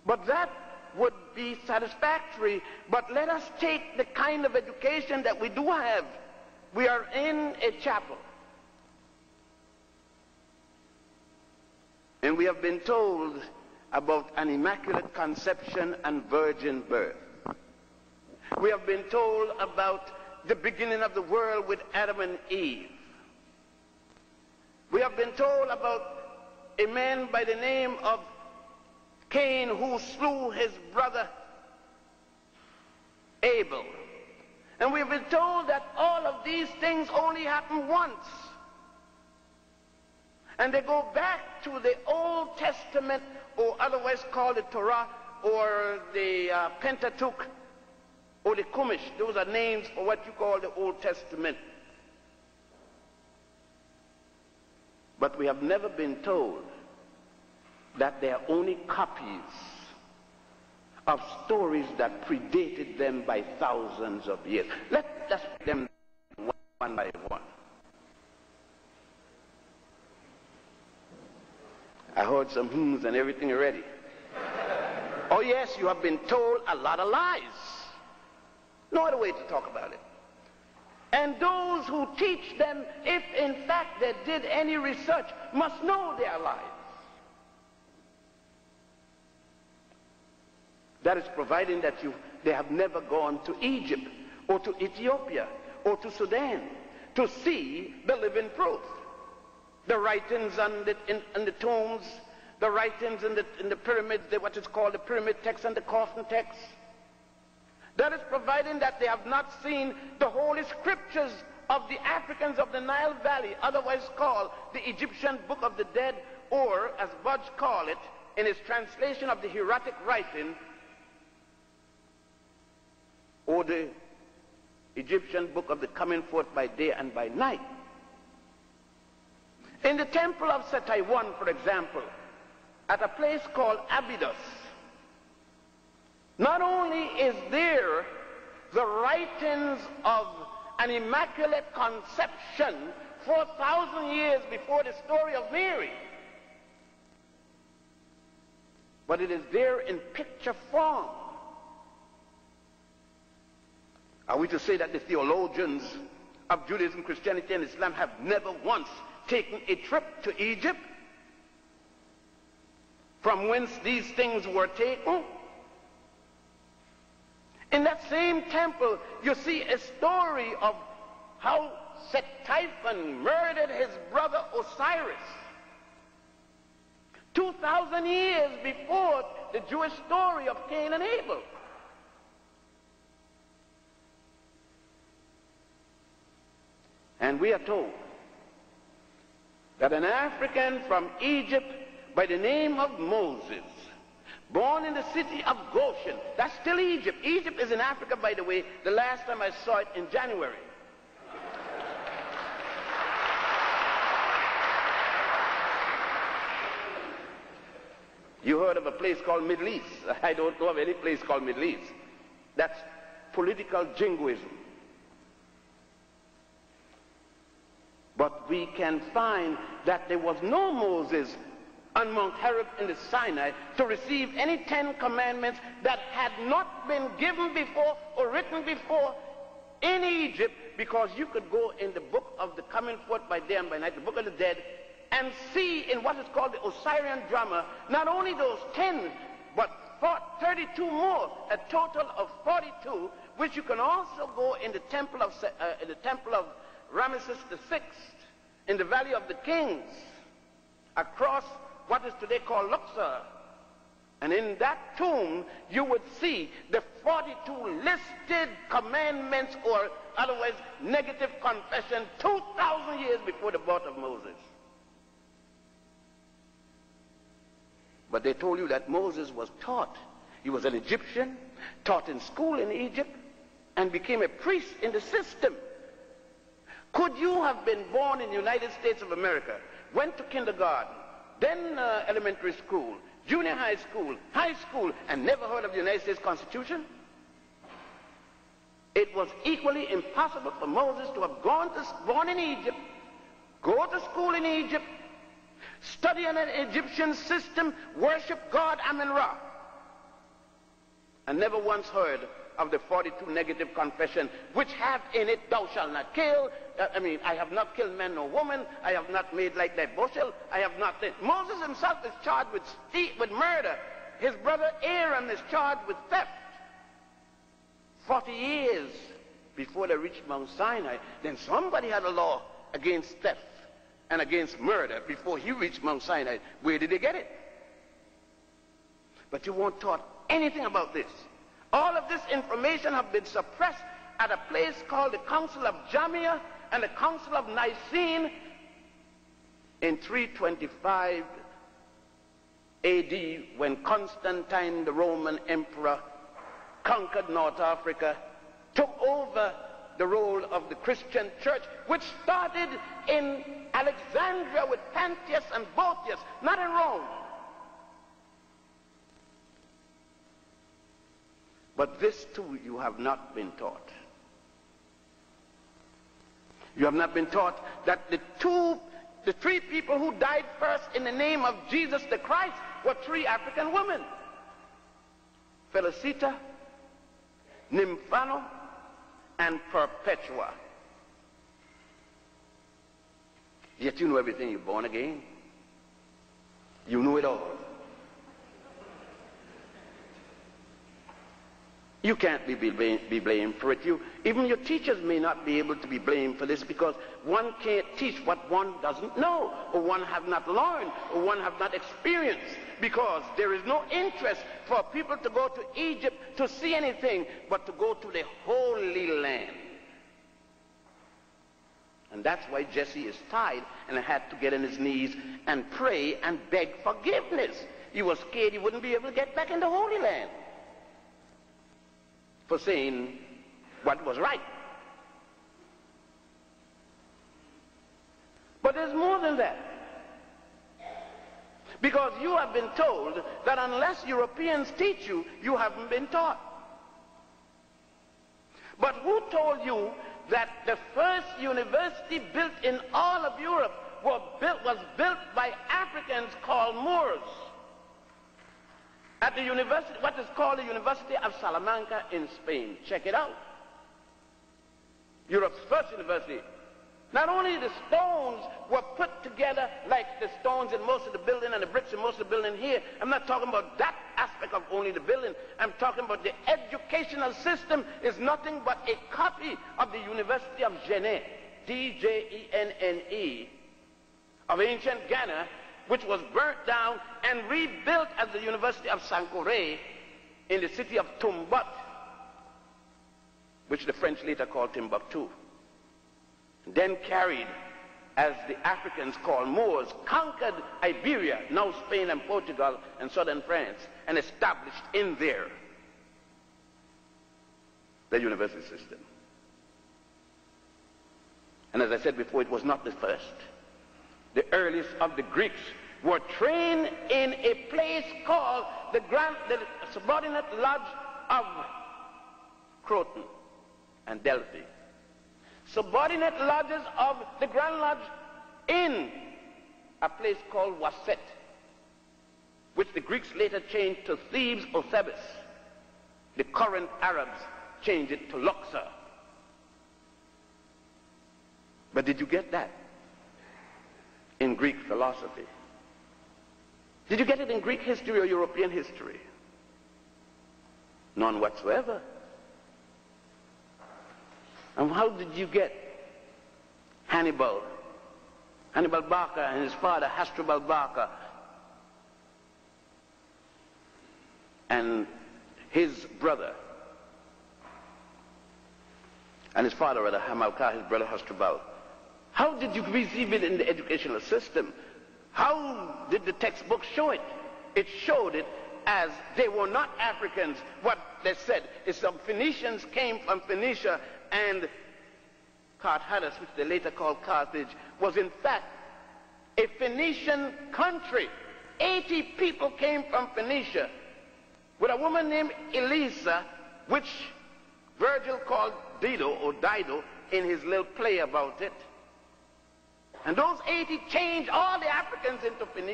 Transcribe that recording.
But that would be satisfactory. But let us take the kind of education that we do have. We are in a chapel. And we have been told about an immaculate conception and virgin birth. We have been told about the beginning of the world with Adam and Eve. We have been told about a man by the name of Cain who slew his brother Abel. And we have been told that all of these things only happen once. And they go back to the Old Testament, or otherwise called the Torah, or the Pentateuch, or the Chumash. Those are names for what you call the Old Testament. But we have never been told that they are only copies of stories that predated them by thousands of years. Let us put them one by one. I heard some hymns and everything already. Oh yes, you have been told a lot of lies. No other way to talk about it. And those who teach them, if in fact they did any research, must know they are lies. That is providing that they have never gone to Egypt or to Ethiopia or to Sudan to see the living proof. The writings on the tombs, the writings in the pyramids, what is called the pyramid text and the coffin text. That is providing that they have not seen the holy scriptures of the Africans of the Nile Valley, otherwise called the Egyptian Book of the Dead, or as Budge called it in his translation of the hieratic writing, or the Egyptian Book of the Coming Forth by Day and by Night. In the temple of Setaiwan, for example, at a place called Abydos, not only is there the writings of an immaculate conception 4,000 years before the story of Mary, but it is there in picture form. Are we to say that the theologians of Judaism, Christianity, and Islam have never once taken a trip to Egypt, from whence these things were taken? In that same temple, you see a story of how Set-Typhon murdered his brother Osiris 2,000 years before the Jewish story of Cain and Abel. And we are told that an African from Egypt by the name of Moses, born in the city of Goshen, that's still Egypt. Egypt is in Africa, by the way, the last time I saw it in January. You heard of a place called Middle East. I don't know of any place called Middle East. That's political jingoism. But we can find that there was no Moses on Mount Horeb in the Sinai to receive any 10 commandments that had not been given before or written before in Egypt, because you could go in the book of the Coming Forth by Day and by Night, the Book of the Dead, and see in what is called the Osirian drama, not only those 10, but 32 more, a total of 42, which you can also go in the temple of Ramesses VI, in the Valley of the Kings, across what is today called Luxor. And in that tomb, you would see the 42 listed commandments, or otherwise negative confession, 2,000 years before the birth of Moses. But they told you that Moses was taught. He was an Egyptian, taught in school in Egypt, and became a priest in the system. Could you have been born in the United States of America, went to kindergarten, then elementary school, junior high school, and never heard of the United States Constitution? It was equally impossible for Moses to have born in Egypt, go to school in Egypt, study in an Egyptian system, worship God Amun-Ra, and never once heard of the 42 negative confession, which have in it, thou shalt not kill. I have not killed man nor woman. I have not made like thy bushel. I have not. Moses himself is charged with murder. His brother Aaron is charged with theft. 40 years before they reached Mount Sinai, then somebody had a law against theft and against murder before he reached Mount Sinai. Where did they get it? But you weren't taught anything about this. All of this information have been suppressed at a place called the Council of Jamia and the Council of Nicene in 325 AD, when Constantine, the Roman emperor, conquered North Africa, took over the role of the Christian church, which started in Alexandria with Pantheus and Boethius, not in Rome. But this too you have not been taught. You have not been taught that the three people who died first in the name of Jesus the Christ were three African women: Felicita, Nymphano, and Perpetua. Yet you know everything. You're born again. You know it all. You can't be blamed for it. Even your teachers may not be able to be blamed for this, because one can't teach what one doesn't know, or one have not learned, or one have not experienced, because there is no interest for people to go to Egypt to see anything but to go to the Holy Land. And that's why Jesse is tied and had to get on his knees and pray and beg forgiveness. He was scared he wouldn't be able to get back in the Holy Land for saying what was right. But there's more than that. Because you have been told that unless Europeans teach you, you haven't been taught. But who told you that the first university built in all of Europe was built by Africans called Moors? At the university, what is called the University of Salamanca in Spain. Check it out. Europe's first university. Not only the stones were put together like the stones in most of the building and the bricks in most of the building here. I'm not talking about that aspect of only the building. I'm talking about the educational system is nothing but a copy of the University of Djenne, D-J-E-N-N-E, of ancient Ghana, which was burnt down and rebuilt as the University of Sankore in the city of Tumbat, which the French later called Timbuktu. Then carried, as the Africans called Moors, conquered Iberia, now Spain and Portugal and southern France, and established in there the university system. And as I said before, it was not the first. The earliest of the Greeks were trained in a place called the subordinate lodge of Croton and Delphi. Subordinate lodges of the Grand Lodge in a place called Waset, which the Greeks later changed to Thebes or Thebes. The current Arabs changed it to Luxor. But did you get that in Greek philosophy? Did you get it in Greek history or European history? None whatsoever. And how did you get Hannibal Barca and his father Hasdrubal Barca and his brother and his father, rather, Hamilcar, his brother Hasdrubal? How did you receive it in the educational system? How did the textbook show it? It showed it as they were not Africans. What they said is some Phoenicians came from Phoenicia, and Carthage, which they later called Carthage, was in fact a Phoenician country. 80 people came from Phoenicia with a woman named Elisa, which Virgil called Dido or Dido in his little play about it. And those 80 changed all the Africans into Phoenicians.